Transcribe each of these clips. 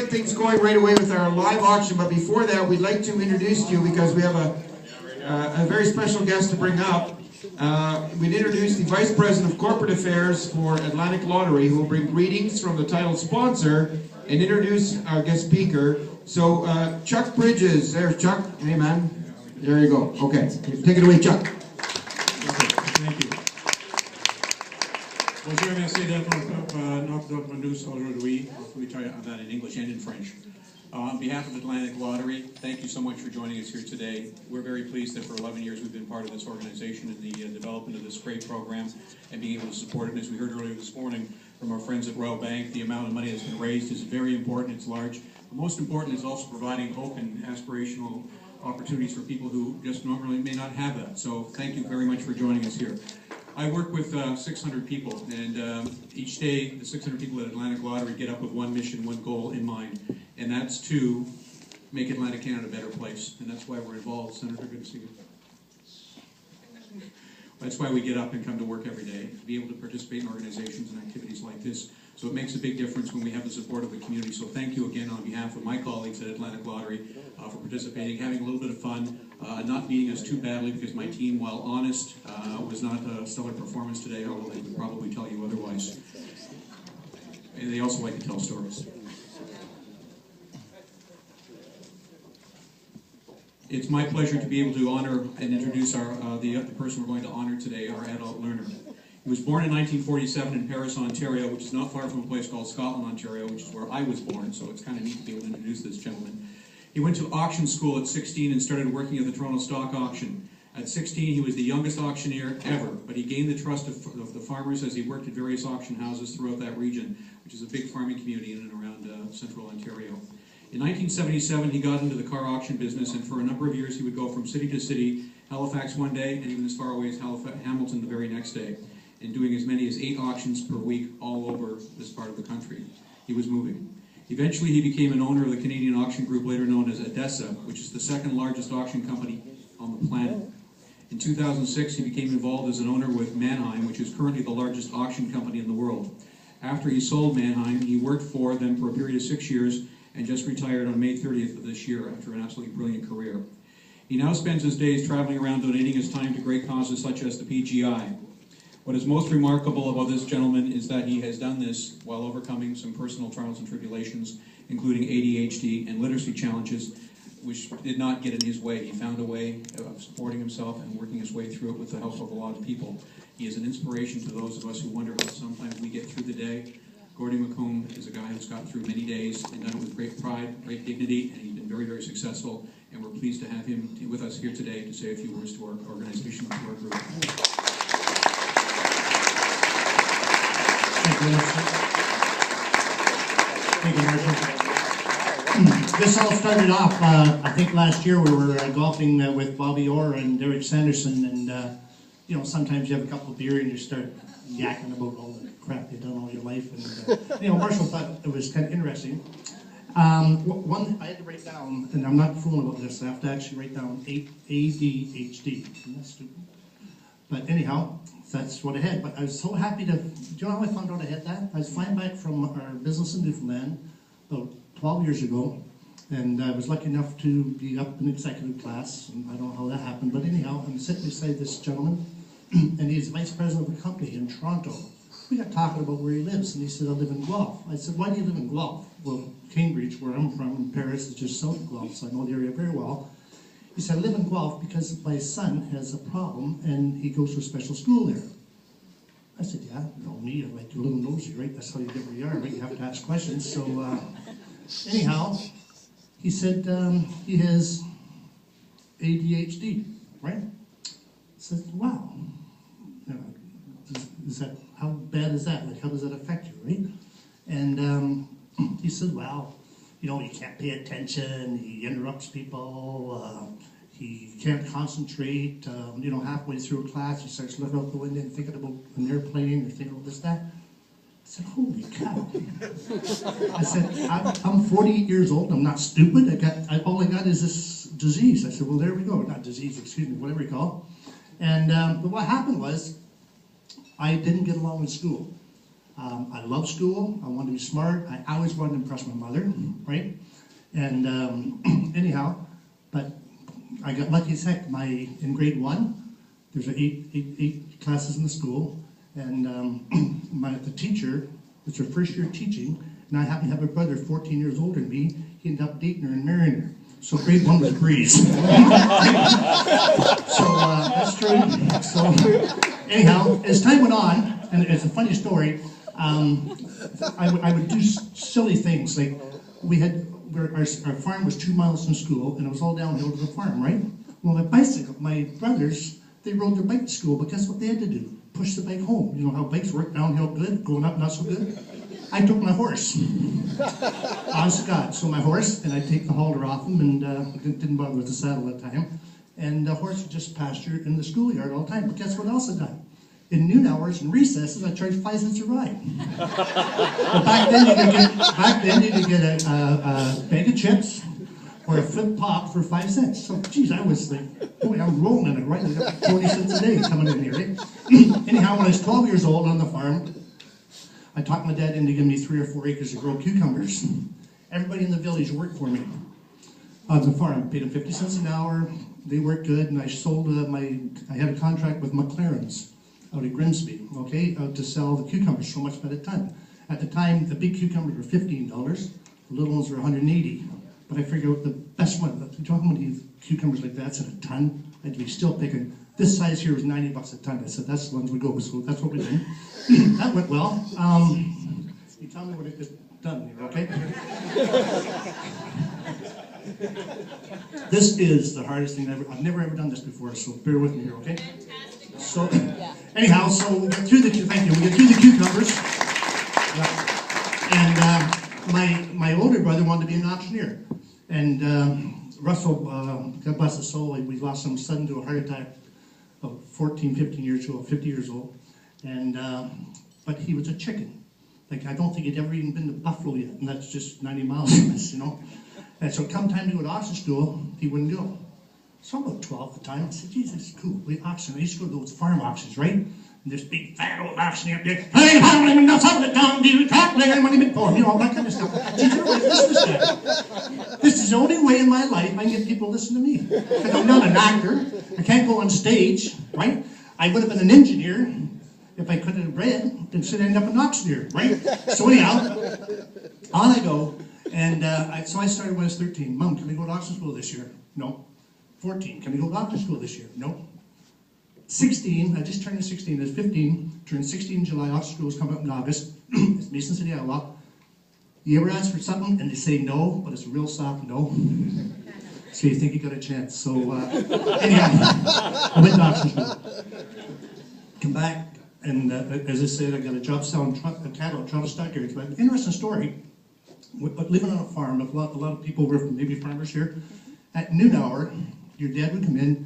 get things going right away with our live auction, but before that, we'd like to introduce you because we have a very special guest to bring up. We'd introduce the Vice President of Corporate Affairs for Atlantic Lottery, who will bring greetings from the title sponsor and introduce our guest speaker. So, Chuck Bridges. There's Chuck. Hey, man. There you go. Okay. Take it away, Chuck. Thank you. Bonjour, merci d'être notre conduce aujourd'hui. Let me try that in English and in French. On behalf of Atlantic Lottery, thank you so much for joining us here today. We're very pleased that for 11 years we've been part of this organization and the development of this great program and being able to support it. And as we heard earlier this morning from our friends at Royal Bank, the amount of money that's been raised is very important, it's large. But most important is also providing hope and aspirational opportunities for people who just normally may not have that. So thank you very much for joining us here. I work with 600 people, and each day the 600 people at Atlantic Lottery get up with one mission, one goal in mind, and that's to make Atlantic Canada a better place. And that's why we're involved. Senator, good to see you. That's why we get up and come to work every day, to be able to participate in organizations and activities like this. So it makes a big difference when we have the support of the community. So thank you again on behalf of my colleagues at Atlantic Lottery for participating, having a little bit of fun, not beating us too badly because my team, while honest, was not a stellar performance today, although they would probably tell you otherwise. And they also like to tell stories. It's my pleasure to be able to honor and introduce the person we're going to honor today, our adult learner. He was born in 1947 in Paris, Ontario, which is not far from a place called Scotland, Ontario, which is where I was born, so it's kind of neat to be able to introduce this gentleman. He went to auction school at 16 and started working at the Toronto Stock Auction. At 16, he was the youngest auctioneer ever, but he gained the trust of the farmers as he worked at various auction houses throughout that region, which is a big farming community in and around central Ontario. In 1977, he got into the car auction business, and for a number of years he would go from city to city, Halifax one day, and even as far away as Hamilton the very next day, and doing as many as 8 auctions per week all over this part of the country. He was moving. Eventually he became an owner of the Canadian auction group, later known as ADESA, which is the second largest auction company on the planet. In 2006, he became involved as an owner with Mannheim, which is currently the largest auction company in the world. After he sold Mannheim, he worked for them for a period of 6 years and just retired on May 30th of this year after an absolutely brilliant career. He now spends his days traveling around donating his time to great causes such as the PGI. What is most remarkable about this gentleman is that he has done this while overcoming some personal trials and tribulations, including ADHD and literacy challenges, which did not get in his way. He found a way of supporting himself and working his way through it with the help of a lot of people. He is an inspiration to those of us who wonder how sometimes we get through the day. Gord McComb is a guy who's got through many days and done it with great pride, great dignity, and he's been very, very successful. And we're pleased to have him with us here today to say a few words to our organization, to our group. Thank you, Marshall. This all started off, I think last year we were golfing with Bobby Orr and Derek Sanderson, and you know, sometimes you have a couple of beer and you start yakking about all the crap you've done all your life, and you know, Marshall thought it was kind of interesting. One I had to write down, and I'm not fooling about this, I have to actually write down ADHD. Isn't that stupid? But anyhow, that's what I had. But I was so happy to, do you know how I found out I had that? I was flying back from our business in Newfoundland about 12 years ago, and I was lucky enough to be up in executive class, and I don't know how that happened, but anyhow, I'm sitting beside this gentleman, and he's vice president of a company in Toronto. We got talking about where he lives, and he said, I live in Guelph. I said, why do you live in Guelph? Well, Cambridge, where I'm from, in Paris, is just south of Guelph, so I know the area very well. He said, I live in Guelph because my son has a problem, and he goes to a special school there. I said, yeah, you know me, I'm like your little nosy, right? That's how you get where you are, right? You have to ask questions. So anyhow, he said he has ADHD, right? I said, wow. You know, is that, how bad is that? Like, how does that affect you, right? And he said, well, you know, he can't pay attention, he interrupts people, he can't concentrate, you know, halfway through a class, he starts looking out the window and thinking about an airplane or thinking about this, that. I said, holy cow. I said, I'm 48 years old, I'm not stupid, all I got is this disease. I said, well, there we go, not disease, excuse me, whatever you call it. And but what happened was, I didn't get along in school. I love school. I wanted to be smart. I always wanted to impress my mother, right? And anyhow, but I got lucky as heck. In grade 1, there's eight classes in the school, and the teacher was her first year teaching, and I happen to have a brother 14 years older than me. He ended up dating her and marrying her. So grade 1 was a breeze. So that's true. So anyhow, as time went on, and it's a funny story, I would do silly things. Like our farm was 2 miles from school, and it was all downhill to the farm, right? Well, my brothers, they rode their bike to school, but guess what they had to do? Push the bike home. You know how bikes work, downhill good, going up not so good? I took my horse. Honest to God. So my horse, and I'd take the halter off him, and didn't bother with the saddle at the time. And the horse would just pasture in the schoolyard all the time. But guess what else I done? In noon hours and recesses, I charged 5 cents a ride. But back then you could get a bag of chips or a flip pop for 5 cents. So, geez, I was like, boy, I'm rolling in it, right? I got 40 cents a day coming in here, right? Anyhow, when I was 12 years old on the farm, I talked my dad into giving me 3 or 4 acres to grow cucumbers. Everybody in the village worked for me on the farm. I paid them 50 cents an hour. They worked good, and I sold I had a contract with McLaren's out of Grimsby, okay, to sell the cucumbers so much by the ton. At the time, the big cucumbers were $15, the little ones were $180. But I figured out the best one. You know how many cucumbers like that's in a ton? I'd be still picking. This size here was $90 a ton. I said that's the ones we go. So that's what we did. That went well. You tell me what it could done here, okay? This is the hardest thing ever. I've never ever done this before, so bear with me here, okay? So anyhow, so we get through the cucumbers. And my older brother wanted to be an auctioneer. And Russell, God bless his soul, we lost him sudden to a heart attack of 14, 15 years old, 50 years old. And but he was a chicken. Like, I don't think he'd ever even been to Buffalo yet, and that's just 90 miles from us, you know. And so come time to go to auction school, he wouldn't go. So I'm about 12 at the time. I said, geez, this is cool. We auction. I used to go to those farm auctions, right? And this big fat old auctioneer up there, hey, how many nuts on the down, do you talk there, money for, you know, all that kind of stuff. Geez, everybody listen to this guy. This is the only way in my life I can get people to listen to me. Because I'm not an actor. I can't go on stage, right? I would have been an engineer if I couldn't have read, instead I end up an auctioneer, right? So anyhow, on I go. And so I started when I was 13. Mom, can we go to auction school this year? No. 14, can we go to auction school this year? No. 16, I just turned 16, I was 15, turned 16 in July, auction school is coming up in August. It's Mason City, Iowa. You ever ask for something and they say no, but it's a real soft no? So you think you got a chance. So anyhow, I went to auction school. Come back, and as I said, I got a job selling cattle at Toronto Stockyards. But an interesting story. But living on a farm, a lot of people were maybe farmers here. At noon hour, your dad would come in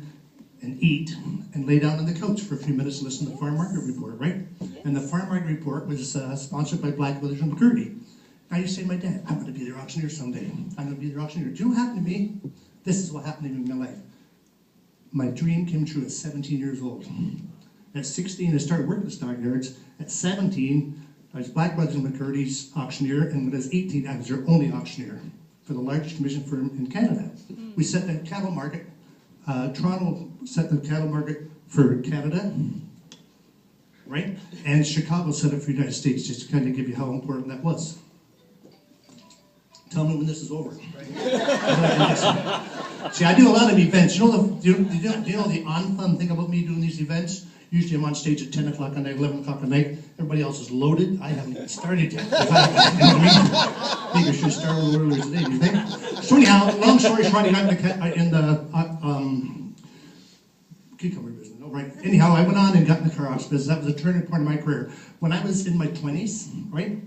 and eat and lay down on the couch for a few minutes and listen to the farm market report, right? And the farm market report was sponsored by Black Village and McCurdy. I used to say to my dad, I'm going to be their auctioneer someday. I'm going to be their auctioneer. Do you know what happened to me? This is what happened to me in my life. My dream came true at 17 years old. At 16, I started working at Stockyards. At 17, I was Black Brothers and McCurdy's auctioneer, and when I was 18, I was their only auctioneer for the largest commission firm in Canada. We set the cattle market. Toronto set the cattle market for Canada, right? And Chicago set it for the United States, just to kind of give you how important that was. Tell me when this is over. See, I do a lot of events. You know the on-fun thing about me doing these events? Usually I'm on stage at 10 o'clock at night, 11 o'clock at night. Everybody else is loaded. I haven't even started yet. You know what I mean? Maybe I should start a little earlier today, do you think? So anyhow, long story short, I got in the cucumber business. No, right? Anyhow, I went on and got in the car auction business. That was a turning point in my career. When I was in my 20s, right?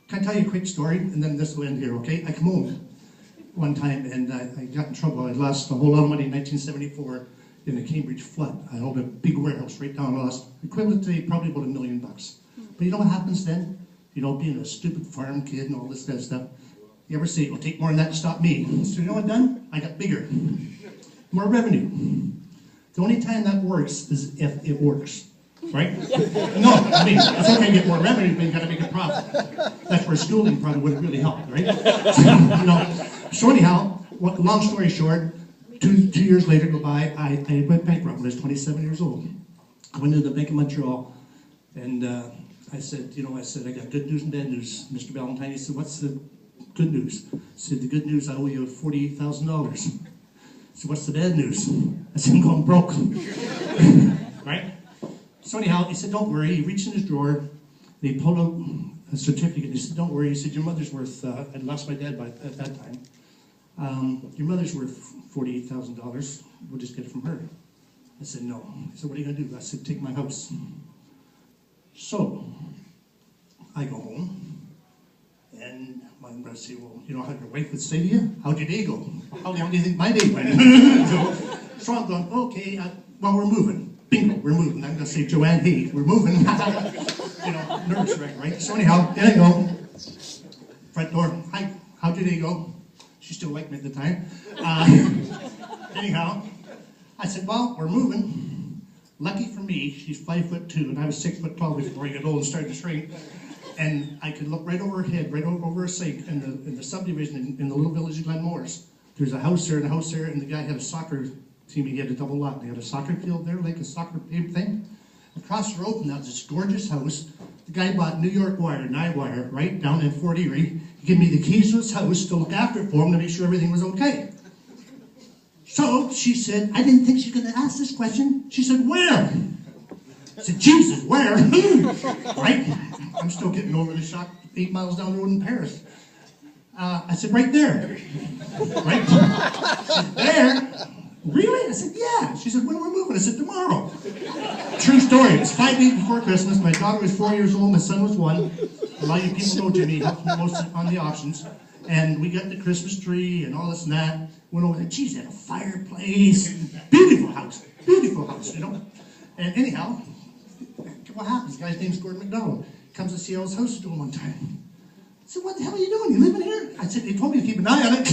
Can I tell you a quick story? And then this will end here, okay? I come home one time and I got in trouble. I lost a whole lot of money in 1974 in the Cambridge flood. I owned a big warehouse right down. I lost equivalent to probably about $1 million. But you know what happens then? You know, being a stupid farm kid and all this kind of stuff. You ever say, it'll take more than that to stop me? So you know what I've done? I got bigger. More revenue. The only time that works is if it works. right? No, I mean, it's okay to get more revenue, but you gotta make a profit. That's where schooling probably would have really helped, right? You know, so anyhow, long story short, two years later go by, I went bankrupt when I was 27 years old. I went into the Bank of Montreal, and I said, I got good news and bad news, Mr. Valentine. He said, what's the good news? I said, the good news, I owe you $48,000. I said, what's the bad news? I said, I'm going broke. Right? So anyhow, he said, don't worry. He reached in his drawer, and he pulled out a certificate. He said, don't worry. He said, your mother's worth, I'd lost my dad at that time. Your mother's worth $48,000. We'll just get it from her. I said, no. He said, what are you going to do? I said, take my house. So, I go home, and my brother said, well, you know how your wife would say to you? How'd your day go? How do you think my day went? so I'm going, okay, well, we're moving. Bingo, we're moving. I'm going to say, Joanne, hey, we're moving. Nervous wreck, right? So anyhow, there I go. Front door, hi, how'd your day go? She still liked me at the time. Anyhow, I said, well, we're moving. Lucky for me, she's 5'2", and I was 6'12" before I got old and started to shrink. And I could look right over her head, right over a sink in the subdivision in the little village of Glenmores. There's a house there and a house there, and the guy had a soccer team. He had a double lot. They had a soccer field there, like a soccer thing. Across the road from that was this gorgeous house. The guy bought New York wire, Nye wire, right down in Fort Erie. He gave me the keys to his house to look after it for him to make sure everything was okay. So she said, I didn't think she was going to ask this question. She said, where? I said, Jesus, where? Right? I'm still getting over the shock 8 miles down the road in Paris. I said, right there. Right? She said, there? Really? I said, yeah. She said, when we're moving? I said, tomorrow. True story. It was 5 days before Christmas. My daughter was 4 years old. My son was 1. A lot of you people know Jimmy. He helped me most on the auctions. And we got the Christmas tree and all this and that. Went over there. Geez, they had a fireplace. Beautiful house. Beautiful house, you know. And anyhow, what happens? The guy's name's Gord McComb. Comes to see how his house is doing one time. I said, what the hell are you doing? You living here? I said, they told me to keep an eye on it.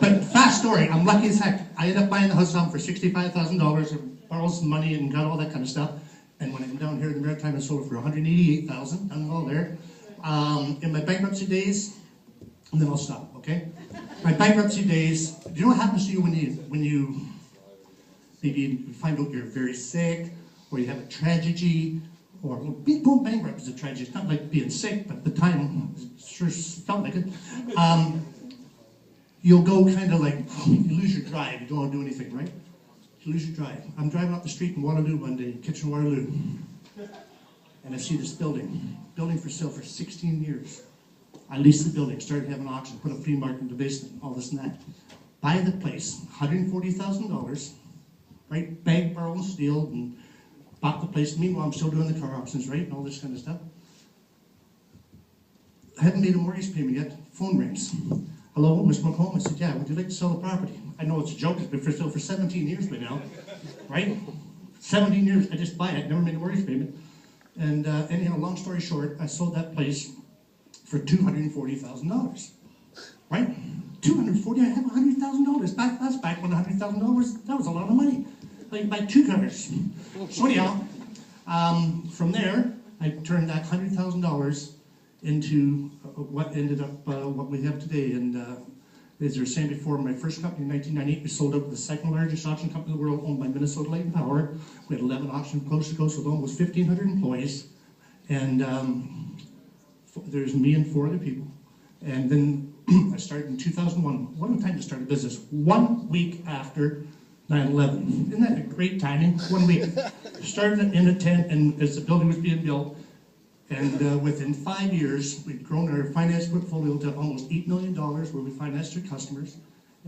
But fast story, I'm lucky as heck. I ended up buying the house on for $65,000 and borrowed some money and got all that kind of stuff. And when I came down here in the Maritime, I sold it for $188,000. I'm all there. In my bankruptcy days, and then I'll stop, okay? My bankruptcy days, do you know what happens to you when you maybe find out you're very sick, or you have a tragedy, or going bankrupt is a tragedy. It's not like being sick, but at the time, it sure felt like it. You'll go kind of like, you lose your drive. You don't want to do anything, right? You lose your drive. I'm driving up the street in Waterloo one day, Kitchener-Waterloo, and I see this building for sale for 16 years. I leased the building, started having an auction, put a flea market in the basement, all this and that. Buy the place, $140,000, right? Bank, borrow, and steal, and bought the place. Meanwhile, I'm still doing the car auctions, right? And all this kind of stuff. I haven't made a mortgage payment yet. Phone rings. Hello, Mr. McComb? I said, yeah, would you like to sell the property? I know it's a joke, it's been for sale for 17 years by now, right? 17 years, I just buy it, never made a mortgage payment. And anyhow, long story short, I sold that place for $240,000, right? $240,000, I have $100,000. That's back when $100,000, that was a lot of money. I could buy 2 cars. So anyhow, from there, I turned that $100,000 into what ended up what we have today. And as you were saying before, my first company in 1998, we sold out to the second largest auction company in the world, owned by Minnesota Light and Power. We had 11 auctions coast to coast with almost 1,500 employees. And there's me and 4 other people. And then I started in 2001. What a time to start a business. 1 week after 9/11. Isn't that a great timing? 1 week. Started in a tent, and as the building was being built, and within 5 years, we'd grown our finance portfolio to almost $8 million, where we financed our customers,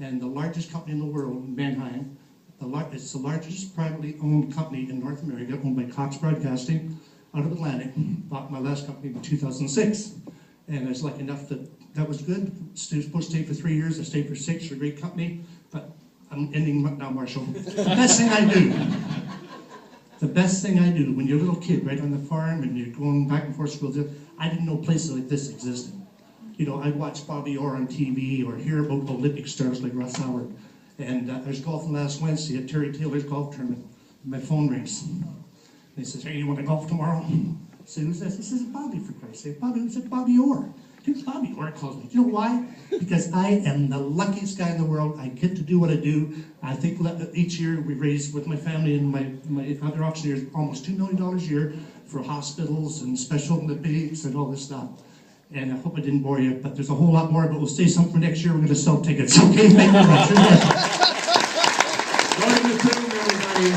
and the largest company in the world, Manheim. It's the largest privately owned company in North America, owned by Cox Broadcasting, out of Atlantic. Bought my last company in 2006, and I was lucky enough that was good. I was supposed to stay for 3 years. I stayed for 6. It's a great company, but I'm ending now, Marshall. The best thing I do. The best thing I do, when you're a little kid, right on the farm, and you're going back and forth to school, I didn't know places like this existed. You know, I'd watch Bobby Orr on TV, or hear about Olympic stars like Russ Howard. And I was golfing last Wednesday at Terry Taylor's golf tournament. My phone rings. He says, hey, you want to golf tomorrow? I said, who's this? He says, Bobby, for Christ's sake. Bobby, who said Bobby Orr? Dude, Bobby Orr calls me. You know why? Because I am the luckiest guy in the world. I get to do what I do. I think each year we raise, with my family and my other auctioneers, almost $2 million a year for hospitals and special Olympics and all this stuff. And I hope I didn't bore you, but there's a whole lot more, but we'll say something for next year. We're going to sell tickets. Okay, thank you very much. Gord McComb, everybody.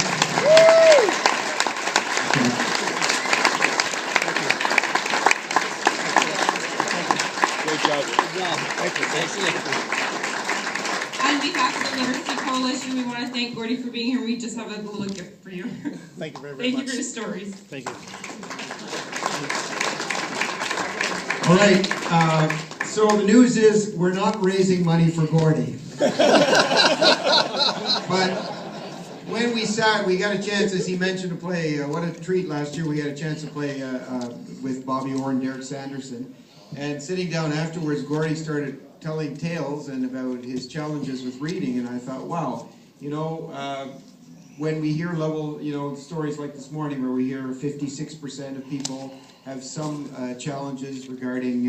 Great job. Thank you. On behalf of the Literacy Coalition, we want to thank Gordy for being here. We just have a little gift for you. Thank you very Thank much. you for your stories. Thank you. All right, so the news is we're not raising money for Gordy. But when we sat, we got a chance, as he mentioned, to play. What a treat last year. We had a chance to play with Bobby Orr and Derek Sanderson. And sitting down afterwards, Gordy started telling tales and about his challenges with reading. And I thought, wow, you know, when we hear stories like this morning where we hear 56% of people have some challenges regarding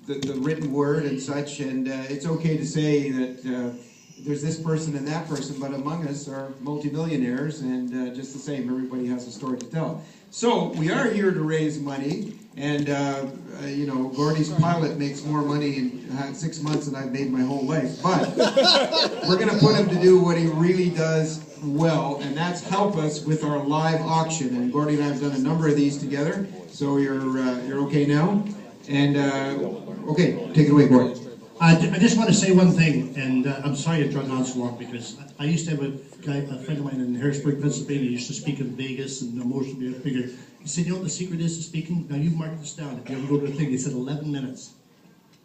the written word and such, and it's okay to say that there's this person and that person, but among us are multimillionaires, and just the same, everybody has a story to tell. So we are here to raise money, and Gordy's pilot makes more money in 6 months than I've made my whole life, but we're going to put him to do what he really does well, and that's help us with our live auction. And Gordy and I have done a number of these together, so you're okay now. And okay, take it away, Gordy. I just want to say one thing, and I'm sorry it dragged on so long, because I used to have a friend of mine in Harrisburg, Pennsylvania. He used to speak in Vegas and most of the figure. He said, you know what the secret is to speaking? Now you mark this down. If you ever go to a thing, he said 11 minutes,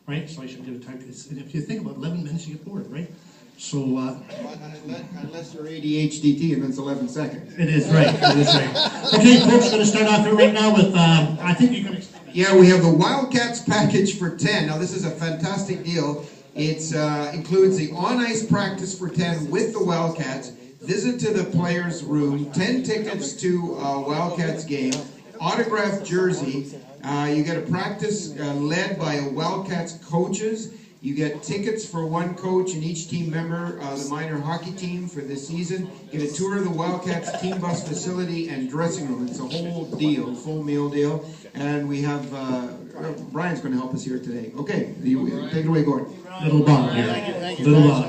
right? So I should give it time. And if you think about 11 minutes, you get bored, right? So unless you're ADHD, and it's 11 seconds. It is right. It is right. Okay, folks, going to start off here right now with I think you're going to. Yeah, we have the Wildcats package for 10. Now, this is a fantastic deal. It includes the on-ice practice for 10 with the Wildcats, visit to the players' room, 10 tickets to a Wildcats game, autographed jersey. You get a practice led by Wildcats coaches. You get tickets for one coach and each team member, the minor hockey team for this season. You get a tour of the Wildcats team bus facility and dressing room. It's a whole deal, full meal deal. And we have, Brian's going to help us here today. Okay, take it away, Gordon. Little Bob here. Little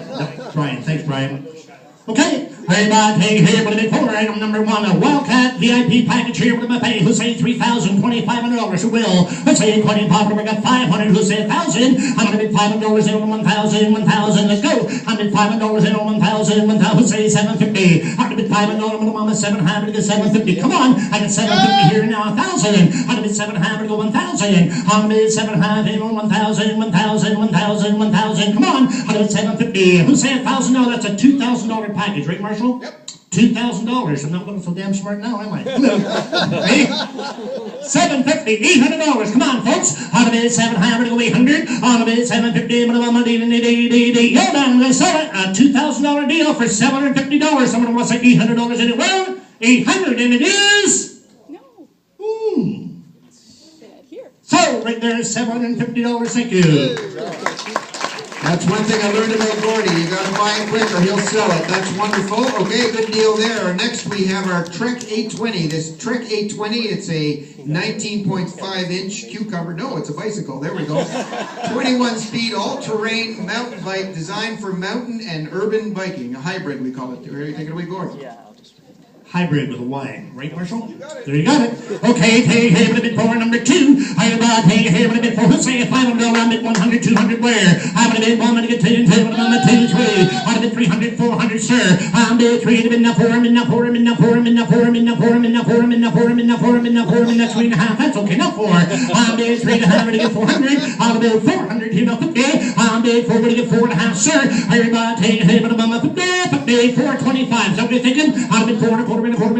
Brian. Thanks, Brian. Okay. Hey, bud, hey, what did it for? Item number one, a Wildcat VIP package here. What am I paying? Who say $3,000, $2,500? Who will? Let's say 20 popular. We got 500. Who say 1,000? I'm gonna bid $500 in 1,000, 1,000. Let's go. I'm bid $500 in 1,000, 1,000. Who say 750? I'm gonna bid $500. I'm 700 to 750. Come on, I got 750 here now. 1,000. I'm gonna bid 700 to 1,000. I'm gonna bid 700 in 1,000, 1,000, 1,000, 1,000. Come on, I'm gonna bid 750. Who say 1,000? No, that's a $2,000 package, right, Marshall? Yep. $2,000. I'm not looking so damn smart now, am I? Hey? $750, $800. Come on, folks. On a bid 700 to 800. On a bid 750. You're done. Let's sell it. A $2,000 deal for $750. Someone wants like $800 in it. Well, $800 and it is. No. Here. So right there is $750. Thank you. That's one thing I learned about Gordy. You got to buy it quick or he'll sell it. That's wonderful. Okay, good deal there. Next we have our Trek 820. This Trek 820, it's a 19.5-inch cucumber. No, it's a bicycle. There we go. 21-speed all-terrain mountain bike designed for mountain and urban biking. A hybrid, we call it. Take it away, Gordy. Yeah. Hybrid with a Y, right, Marshall? There you got it. Okay, take a bit for number two. I'm about take a bit for let's say $500. I'm at 100, 200. Where? I'm gonna bid 1 minute, get 2, 2, I'm at 2, 3. I'm at 300, 400, sir. I'm at 3, I'm in 4, I'm in 4, I'm in 4, I'm in 4, I'm in 4, I'm in 4, I'm in 4, I'm in 4, I'm in 4, I'm in 3.5. That's okay, not 4. I'm at 3 to have to get 400. I'm at 400 here, 50. I'm at 4 to get 4.5, sir. Everybody take a bit of 425. So what are you thinking? I'm at 4 and a quarter. Come on,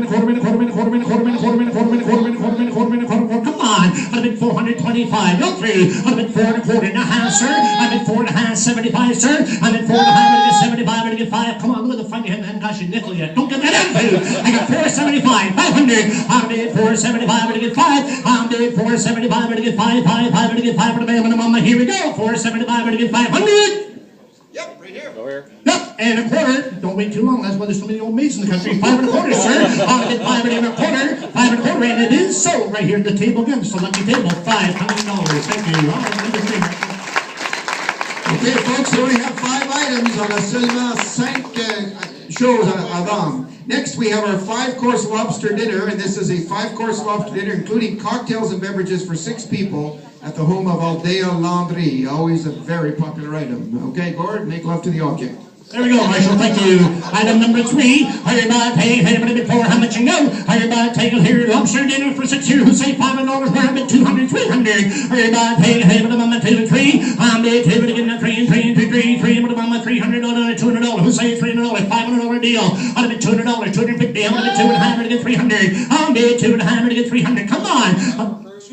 I've been 425. No 3. I've been 4 and a quarter. Now half, sir. I've been 4.5, 75, sir. I've been 4.5, 75, 5. Come on, look at the find you haven't got your nickel yet. Don't get that attitude. I got 475, 500. I'm bid 475. I'm gonna get 5. I'm bid 475. I'm gonna get 5. I'm gonna get 5 for the man. Mama. Here we go. 475. I'm gonna get 500. Yep, right here. Go here. Yep, and a quarter. Don't wait too long. That's why there's so many old maids in the country. 5 and a quarter, sir. I'm gonna get 5 and a quarter. 5 and a quarter, and it is sold right here at the table again. It's a lucky table. $500. Thank you. All right, number 3. Okay, folks, we only have 5 items. On a seulement 5 choses avant. Next, we have our 5-course lobster dinner, and this is a 5-course lobster dinner, including cocktails and beverages for 6 people at the home of Aldea Landry. Always a very popular item. Okay, Gord, make love to the object. There we go, Marshall. Thank you. Item number 3. Everybody take a minute before how much you know. Everybody take a here lobster dinner for 6 here. Who say $5 where I'm at 200, 300. Everybody take a minute on my 2 and 3. I'm at 2 again, 3 and 3 and 2, 3, 3. I'm on my $300, $200. Who say $300, $500 deal? I'm at $200, $250. I'm at 2 and 5 again, 300. I'm at 2 and 5 again, 300. Come on.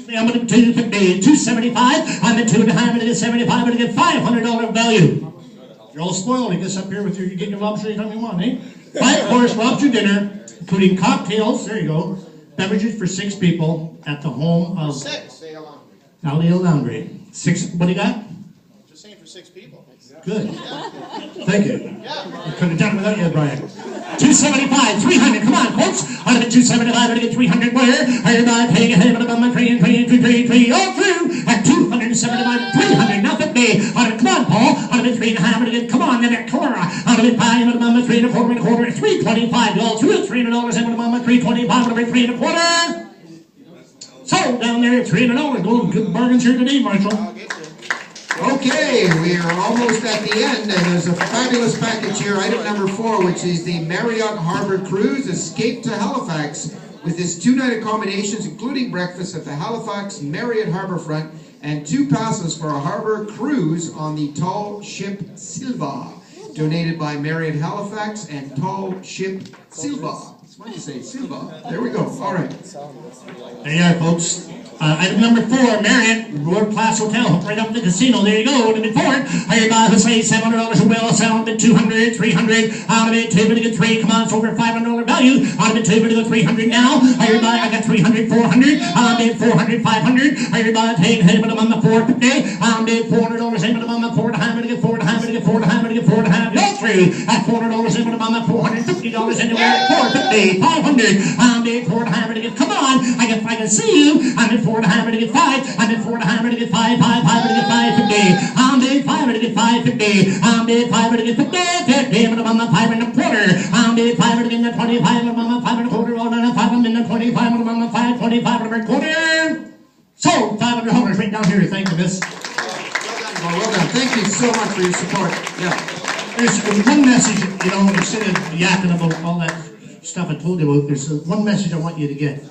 I'm at 250, 275. I'm at 2 and 5 again, 75. I'm going to get $500 value. You're all spoiled. You get up here with you get your lobster anytime you want, eh? 5-course lobster dinner, including cocktails, there you go, beverages for 6 people at the home of 6. Aldea Landry. 6, what do you got? Just saying for 6 people. Good. Thank you. I could have done it without you, Brian. 275, 300. Come on, folks. Out of the 275, I'm going to get 300. Where? Everybody take a head of my 3 and 3 and 3, 3, 3. All through at 275, 300. Now 50. Come on, Paul. Out of the 3 and a half. I'm going to get, come on, then that corner. Out of the 5, out of my 3 and a quarter and a quarter. 325. All through $300. I'm going to my 325. Out of the 3 and a quarter. Sold down there at $300. Good bargains here today, Marshall. I'll get you. Okay, we are almost at the end, and there's a fabulous package here, item number 4, which is the Marriott Harbor Cruise Escape to Halifax, with its 2-night accommodations, including breakfast at the Halifax Marriott Harborfront, and 2 passes for a harbor cruise on the tall ship Silva, donated by Marriott Halifax and Tall Ship Silva. What do you say, Silva? There we go. All right. There you are, folks. Item number 4, Marriott World Class Hotel, right up to the casino. There you go. Number 4. Everybody who say $700 a well, sound at 200, 300. Out of it, 2 to get 3. Come on, it's over $500 value. Out of it, 2 to get 300 now. Everybody, I got 300, 400. Out of it, 400, 500. Everybody, take a minute on the 450. Out of it, $400. Aim on the 4 to have it, get 4 to have it, get 4 to have it, get 4 to have it. All through at $400. Aim on the $450 anywhere at 450. 500. I'm at 4 to have it, get. Come on, I can see you. I'm at 4 to have it, get 5. I'm at 4 to have it, get 5, 5, 5 to get 550. I'm at 5 to get 550. I'm at 5 to get 50. 50. I'm on the 5 and a quarter. I'm at 5 to get the 25. I'm on the 5 and a quarter. All down the 5. I'm in the 25. I'm on the 5, 25 and a quarter. Sold $500 right down here. Thank you, miss. Well done. Thank you so much for your support. Yeah. There's one message, you know, instead of yakking about all that stuff I told you about, there's one message I want you to get.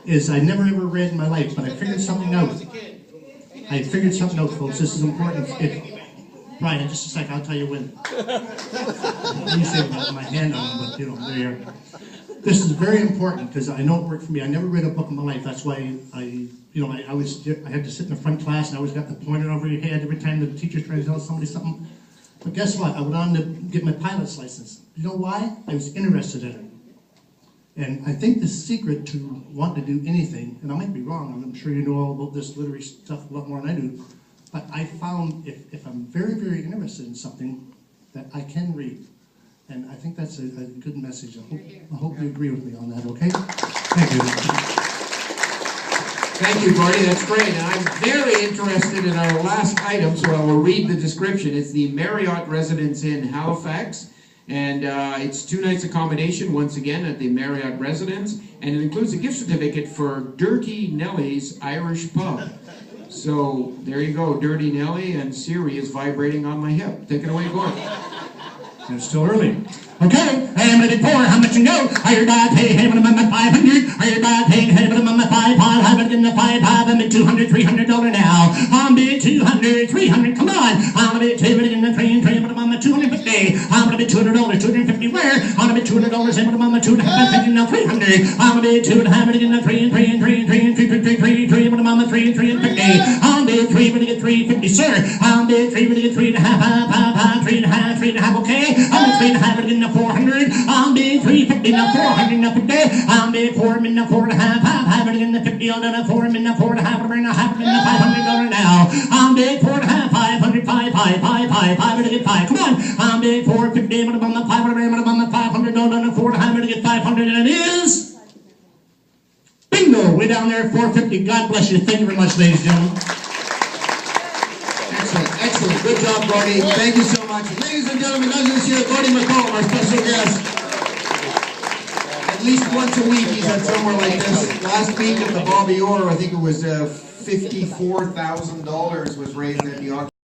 Is I never ever read in my life, but I figured something out. I figured something out, folks. This is important. Brian, just a sec, I'll tell you when. I usually have my hand on them, but you know, there you are. This is very important because I know it worked for me. I never read a book in my life. That's why I had to sit in the front class and I always got the pointer over your head every time the teacher's trying to tell somebody something. But guess what? I went on to get my pilot's license. You know why? I was interested in it. And I think the secret to want to do anything, and I might be wrong, I'm sure you know all about this literary stuff a lot more than I do, but I found if I'm very, very interested in something, that I can read. And I think that's a good message. I hope you agree with me on that, okay? Thank you. Thank you, Gordy. That's great. And I'm very interested in our last item, so I will read the description. It's the Marriott Residence in Halifax. And it's 2 nights accommodation, once again, at the Marriott Residence. And it includes a gift certificate for Dirty Nellie's Irish Pub. So, there you go, Dirty Nellie, and Siri is vibrating on my hip. Take it away, Gord. It's still early. Okay, I'm ready for how much you know. Everybody pay him on my 500. Everybody pay him on my 5, 500 in the 5, I'm at $200, $300 now. I'm at 200, 300. Come on, I'm at 200 in the 3, I'm at 250. I'm at $200, 250 where? I'm at $200 I'm at 250 in the 300. I'm at 200 in the 3 and 3 and 3 and 3 and 3 and 3 and 3 and 3 I'm at 3 and 3 and 50. I'm at 3 when you get 350, sir. I'm at 3 when you get 3 and a half, 3 and a half, 3 and a half, okay? I'm between 100 and the 400. I'm bid 350 and the 400 and the 50. I'm bid 4 and the 4 and a half. 500 and the 50 on the 4 and the 4 and a half. I'm in the half and the $500 now. I'm bid 4 and a half. 500, 500 to get 5. Come on. I'm bid 450. I'm on the 500. I'm on the $500 on the 4 and a half to get 500, and it is bingo. Way down there, 450. God bless you. Thank you very much, ladies and gentlemen. Excellent, excellent. Good job, Gordy. Thank you so much. Ladies and gentlemen, this year, Gord McComb, our special guest. At least once a week he's at somewhere like this. Last week at the Bobby Orr, I think it was $54,000 was raised at the auction.